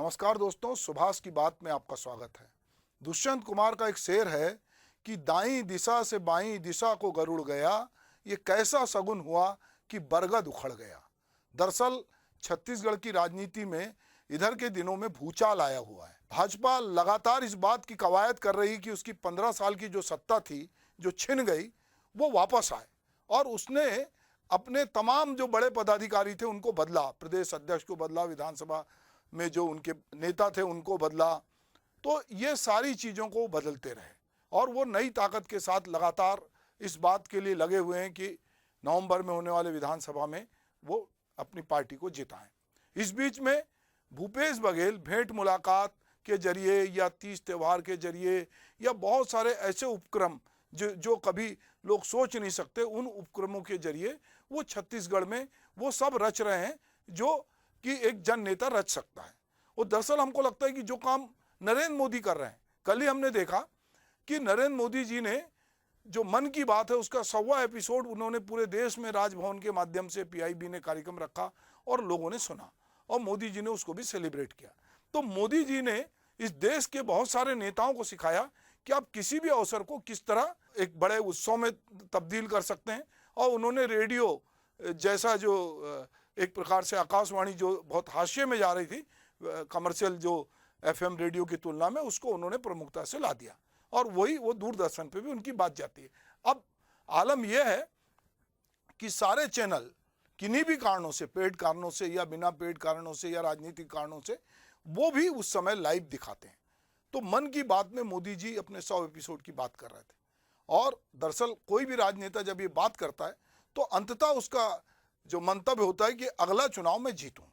नमस्कार दोस्तों, सुभाष की बात में आपका स्वागत है। दुष्यंत कुमार का एक शेर है कि दाईं दिशा से बाईं दिशा को गरुड़ गया, ये कैसा शगुन हुआ कि बरगद उखड़ गया। दरअसल छत्तीसगढ़ की राजनीति में इधर के दिनों में भूचाल आया हुआ है। भाजपा लगातार इस बात की कवायद कर रही कि उसकी 15 साल की जो सत्ता थी, जो छिन गई, वो वापस आए, और उसने अपने तमाम जो बड़े पदाधिकारी थे उनको बदला, प्रदेश अध्यक्ष को बदला, विधानसभा में जो उनके नेता थे उनको बदला। तो ये सारी चीज़ों को बदलते रहे और वो नई ताकत के साथ लगातार इस बात के लिए लगे हुए हैं कि नवंबर में होने वाले विधानसभा में वो अपनी पार्टी को जिताएं। इस बीच में भूपेश बघेल भेंट मुलाकात के जरिए या तीज त्यौहार के जरिए या बहुत सारे ऐसे उपक्रम जो कभी लोग सोच नहीं सकते, उन उपक्रमों के जरिए वो छत्तीसगढ़ में वो सब रच रहे हैं जो कि एक जन नेता रच सकता है। और दरअसल हमको लगता है कि जो काम नरेंद्र मोदी कर रहे हैं, कल ही हमने देखा कि नरेंद्र मोदी जी ने जो मन की बात है उसका 100वां एपिसोड उन्होंने पूरे देश में राजभवन के माध्यम से पीआईबी ने कार्यक्रम रखा और लोगों ने सुना और मोदी जी ने उसको भी सेलिब्रेट किया। तो मोदी जी ने इस देश के बहुत सारे नेताओं को सिखाया कि आप किसी भी अवसर को किस तरह एक बड़े उत्सव में तब्दील कर सकते हैं। और उन्होंने रेडियो जैसा जो एक प्रकार से आकाशवाणी जो बहुत हाशिए में जा रही थी, कमर्शियल जो एफएम रेडियो की तुलना में, उसको उन्होंने प्रमुखता से ला दिया और वो दूरदर्शन पे भी उनकी बात जाती है। अब आलम यह है कि सारे चैनल किन्हीं भी कारणों से, पेड कारणों से या बिना पेड कारणों से या राजनीतिक कारणों से, वो भी उस समय लाइव दिखाते हैं। तो मन की बात में मोदी जी अपने 100 एपिसोड की बात कर रहे थे और दरअसल कोई भी राजनेता जब ये बात करता है तो अंततः उसका जो मंतव्य होता है कि अगला चुनाव में जीतूं,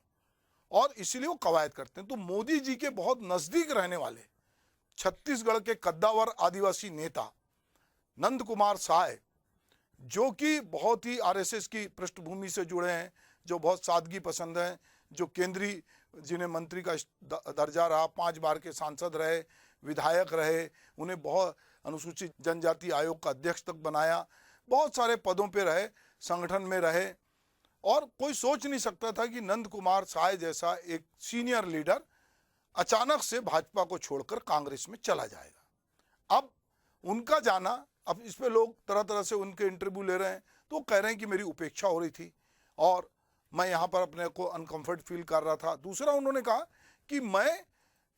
और इसीलिए वो कवायद करते हैं। तो मोदी जी के बहुत नजदीक रहने वाले छत्तीसगढ़ के कद्दावर आदिवासी नेता नंद कुमार साय, जो कि बहुत ही आरएसएस की पृष्ठभूमि से जुड़े हैं, जो बहुत सादगी पसंद हैं, जो केंद्रीय जिन्हें मंत्री का दर्जा रहा, 5 बार के सांसद रहे, विधायक रहे, उन्हें बहुत अनुसूचित जनजाति आयोग का अध्यक्ष तक बनाया, बहुत सारे पदों पे रहे, संगठन में रहे, और कोई सोच नहीं सकता था कि नंद कुमार साय जैसा एक सीनियर लीडर अचानक से भाजपा को छोड़कर कांग्रेस में चला जाएगा। अब उनका जाना, अब इस पे लोग तरह तरह से उनके इंटरव्यू ले रहे हैं, तो कह रहे हैं कि मेरी उपेक्षा हो रही थी और मैं यहाँ पर अपने को अनकंफर्ट फील कर रहा था। दूसरा, उन्होंने कहा कि मैं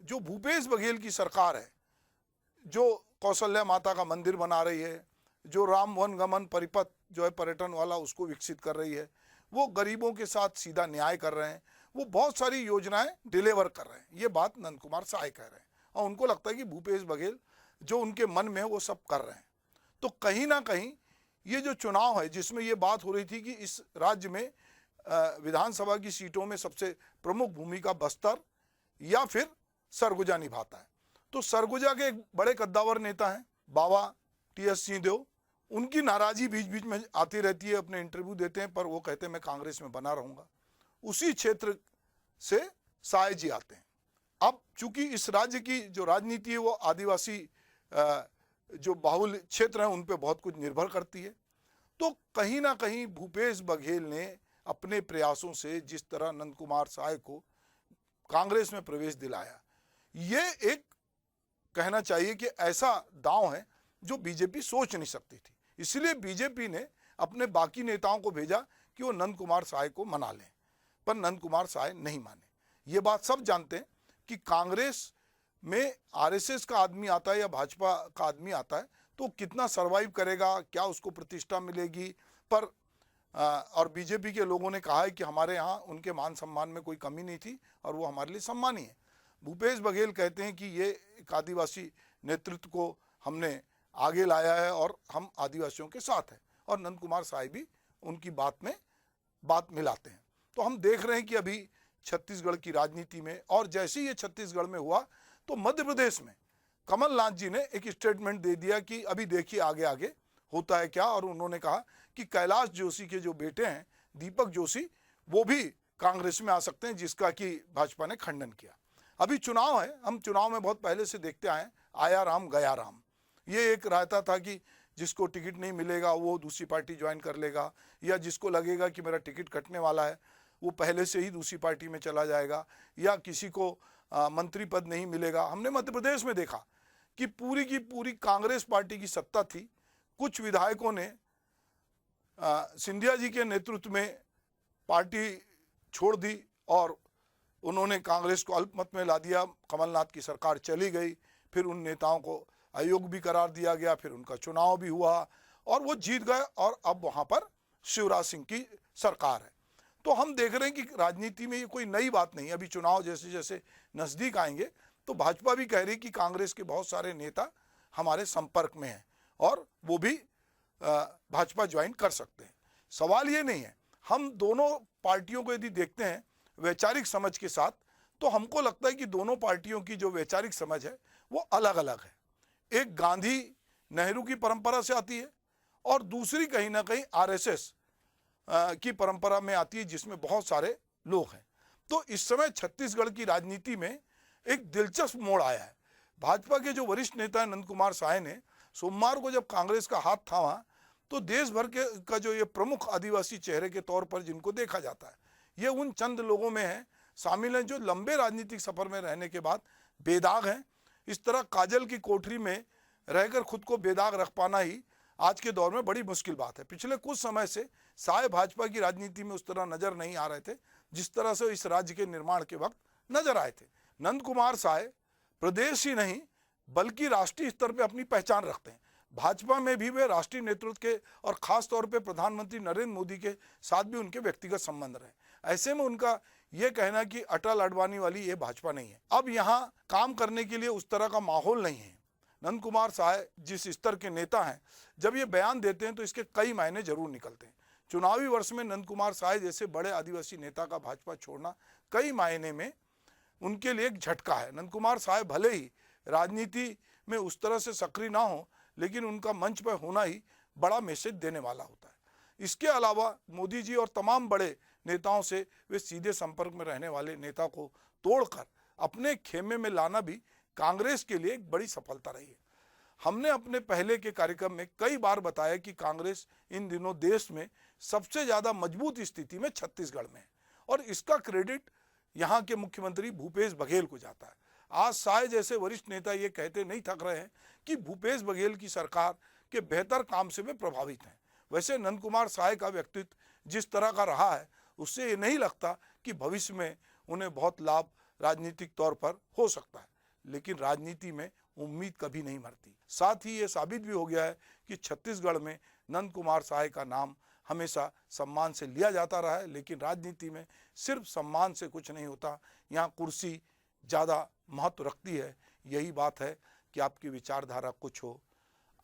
जो भूपेश बघेल की सरकार है, जो कौशल्या माता का मंदिर बना रही है, जो राम वन गमन परिपथ जो है पर्यटन वाला उसको विकसित कर रही है, वो गरीबों के साथ सीधा न्याय कर रहे हैं, वो बहुत सारी योजनाएं डिलीवर कर रहे हैं, ये बात नंद कुमार साय कह रहे हैं। और उनको लगता है कि भूपेश बघेल जो उनके मन में है वो सब कर रहे हैं। तो कहीं ना कहीं ये जो चुनाव है जिसमें ये बात हो रही थी कि इस राज्य में विधानसभा की सीटों में सबसे प्रमुख भूमिका बस्तर या फिर सरगुजा निभाता है, तो सरगुजा के एक बड़े कद्दावर नेता हैं बाबा टीएस सिंहदेव, उनकी नाराजी बीच बीच में आती रहती है, अपने इंटरव्यू देते हैं, पर वो कहते हैं मैं कांग्रेस में बना रहूंगा। उसी क्षेत्र से साय जी आते हैं। अब चूंकि इस राज्य की जो राजनीति है वो आदिवासी जो बाहुल क्षेत्र हैं उन पे बहुत कुछ निर्भर करती है, तो कहीं ना कहीं भूपेश बघेल ने अपने प्रयासों से जिस तरह नंद कुमार साय को कांग्रेस में प्रवेश दिलाया, ये एक कहना चाहिए कि ऐसा दांव है जो बीजेपी सोच नहीं सकती थी। इसलिए बीजेपी ने अपने बाकी नेताओं को भेजा कि वो नंद कुमार साय को मना लें, पर नंद कुमार साय नहीं माने। ये बात सब जानते हैं कि कांग्रेस में आरएसएस का आदमी आता है या भाजपा का आदमी आता है तो कितना सर्वाइव करेगा, क्या उसको प्रतिष्ठा मिलेगी, पर और बीजेपी के लोगों ने कहा है कि हमारे यहाँ उनके मान सम्मान में कोई कमी नहीं थी और वो हमारे लिए सम्मानी है। भूपेश बघेल कहते हैं कि ये एक आदिवासी नेतृत्व को हमने आगे लाया है और हम आदिवासियों के साथ हैं, और नंद कुमार साय भी उनकी बात में बात मिलाते हैं। तो हम देख रहे हैं कि अभी छत्तीसगढ़ की राजनीति में, और जैसे ही ये छत्तीसगढ़ में हुआ तो मध्य प्रदेश में कमलनाथ जी ने एक स्टेटमेंट दे दिया कि अभी देखिए आगे आगे होता है क्या, और उन्होंने कहा कि कैलाश जोशी के जो बेटे हैं दीपक जोशी, वो भी कांग्रेस में आ सकते हैं, जिसका कि भाजपा ने खंडन किया। अभी चुनाव है, हम चुनाव में बहुत पहले से देखते आए, आया राम गया राम, ये एक रहता था कि जिसको टिकट नहीं मिलेगा वो दूसरी पार्टी ज्वाइन कर लेगा, या जिसको लगेगा कि मेरा टिकट कटने वाला है वो पहले से ही दूसरी पार्टी में चला जाएगा, या किसी को मंत्री पद नहीं मिलेगा। हमने मध्य प्रदेश में देखा कि पूरी की पूरी कांग्रेस पार्टी की सत्ता थी, कुछ विधायकों ने सिंधिया जी के नेतृत्व में पार्टी छोड़ दी और उन्होंने कांग्रेस को अल्पमत में ला दिया। कमलनाथ की सरकार चली गई, फिर उन नेताओं को अयोग्य भी करार दिया गया, फिर उनका चुनाव भी हुआ और वो जीत गए और अब वहाँ पर शिवराज सिंह की सरकार है। तो हम देख रहे हैं कि राजनीति में ये कोई नई बात नहीं है। अभी चुनाव जैसे जैसे नज़दीक आएंगे तो भाजपा भी कह रही कि कांग्रेस के बहुत सारे नेता हमारे संपर्क में हैं और वो भी भाजपा ज्वाइन कर सकते हैं। सवाल ये नहीं है, हम दोनों पार्टियों को यदि देखते हैं वैचारिक समझ के साथ तो हमको लगता है कि दोनों पार्टियों की जो वैचारिक समझ है वो अलग अलग है। एक गांधी नेहरू की परंपरा से आती है और दूसरी कहीं ना कहीं आरएसएस की परंपरा में आती है, जिसमें बहुत सारे लोग हैं। तो इस समय छत्तीसगढ़ की राजनीति में एक दिलचस्प मोड़ आया है। भाजपा के जो वरिष्ठ नेता नंद कुमार साय ने सोमवार को जब कांग्रेस का हाथ थामा तो देश भर के का जो ये प्रमुख आदिवासी चेहरे के तौर पर जिनको देखा जाता है, ये उन चंद लोगों में है शामिल हैं जो लंबे राजनीतिक सफर में रहने के बाद बेदाग हैं। इस तरह काजल की कोठरी में रहकर खुद को बेदाग रख पाना ही आज के दौर में बड़ी मुश्किल बात है। पिछले कुछ समय से साय भाजपा की राजनीति में उस तरह नजर नहीं आ रहे थे जिस तरह से इस राज्य के निर्माण के वक्त नजर आए थे। नंद कुमार साय प्रदेश ही नहीं बल्कि राष्ट्रीय स्तर पर अपनी पहचान रखते हैं। भाजपा में भी वे राष्ट्रीय नेतृत्व के और खास तौर पे प्रधानमंत्री नरेंद्र मोदी के साथ भी उनके व्यक्तिगत संबंध रहे। ऐसे में उनका ये कहना कि अटल अडवाणी वाली ये भाजपा नहीं है। अब यहाँ काम करने के लिए उस तरह का माहौल नहीं है। नंद कुमार साय जिस स्तर के नेता हैं, जब ये बयान देते हैं तो इसके कई मायने जरूर निकलते हैं। चुनावी वर्ष में नंद कुमार साय जैसे बड़े आदिवासी नेता का भाजपा छोड़ना कई मायने में उनके लिए एक झटका है। नंद कुमार साय भले ही राजनीति में उस तरह से सक्रिय ना हो, लेकिन उनका मंच पर होना ही बड़ा मैसेज देने वाला होता है। इसके अलावा मोदी जी और तमाम बड़े नेताओं से वे सीधे संपर्क में रहने वाले नेता को तोड़कर अपने खेमे में लाना भी कांग्रेस के लिए एक बड़ी सफलता रही है। हमने अपने पहले के कार्यक्रम में कई बार बताया कि कांग्रेस इन दिनों देश में सबसे ज़्यादा मजबूत स्थिति में छत्तीसगढ़ में है और इसका क्रेडिट यहाँ के मुख्यमंत्री भूपेश बघेल को जाता है। आज साय जैसे वरिष्ठ नेता ये कहते नहीं थक रहे हैं कि भूपेश बघेल की सरकार के बेहतर काम से वे प्रभावित हैं। वैसे नंद कुमार साय का व्यक्तित्व जिस तरह का रहा है उससे ये नहीं लगता कि भविष्य में उन्हें बहुत लाभ राजनीतिक तौर पर हो सकता है, लेकिन राजनीति में उम्मीद कभी नहीं मरती। साथ ही ये साबित भी हो गया है कि छत्तीसगढ़ में नंद कुमार साय का नाम हमेशा सम्मान से लिया जाता रहा है, लेकिन राजनीति में सिर्फ सम्मान से कुछ नहीं होता, यहाँ कुर्सी ज़्यादा महत्व रखती है। यही बात है कि आपकी विचारधारा कुछ हो,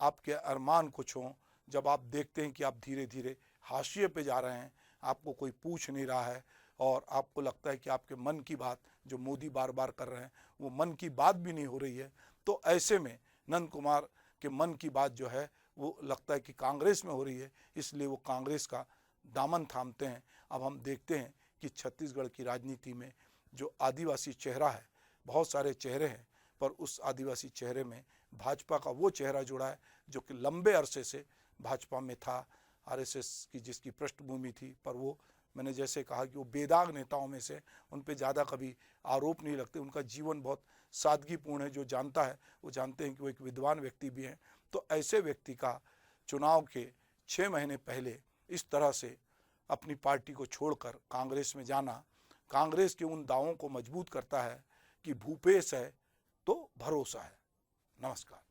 आपके अरमान कुछ हो। जब आप देखते हैं कि आप धीरे धीरे हाशिए पे जा रहे हैं, आपको कोई पूछ नहीं रहा है और आपको लगता है कि आपके मन की बात जो मोदी बार बार कर रहे हैं वो मन की बात भी नहीं हो रही है, तो ऐसे में नंद कुमार के मन की बात जो है वो लगता है कि कांग्रेस में हो रही है, इसलिए वो कांग्रेस का दामन थामते हैं। अब हम देखते हैं कि छत्तीसगढ़ की राजनीति में जो आदिवासी चेहरा है, बहुत सारे चेहरे हैं, पर उस आदिवासी चेहरे में भाजपा का वो चेहरा जुड़ा है जो कि लंबे अरसे से भाजपा में था। आरएसएस की जिसकी पृष्ठभूमि थी, पर वो मैंने जैसे कहा कि वो बेदाग नेताओं में से, उन पे ज़्यादा कभी आरोप नहीं लगते। उनका जीवन बहुत सादगीपूर्ण है। जो जानता है वो जानते हैं कि वो एक विद्वान व्यक्ति भी हैं। तो ऐसे व्यक्ति का चुनाव के 6 महीने पहले इस तरह से अपनी पार्टी को छोड़कर कांग्रेस में जाना कांग्रेस के उन दावों को मजबूत करता है कि भूपेश है तो भरोसा है। नमस्कार।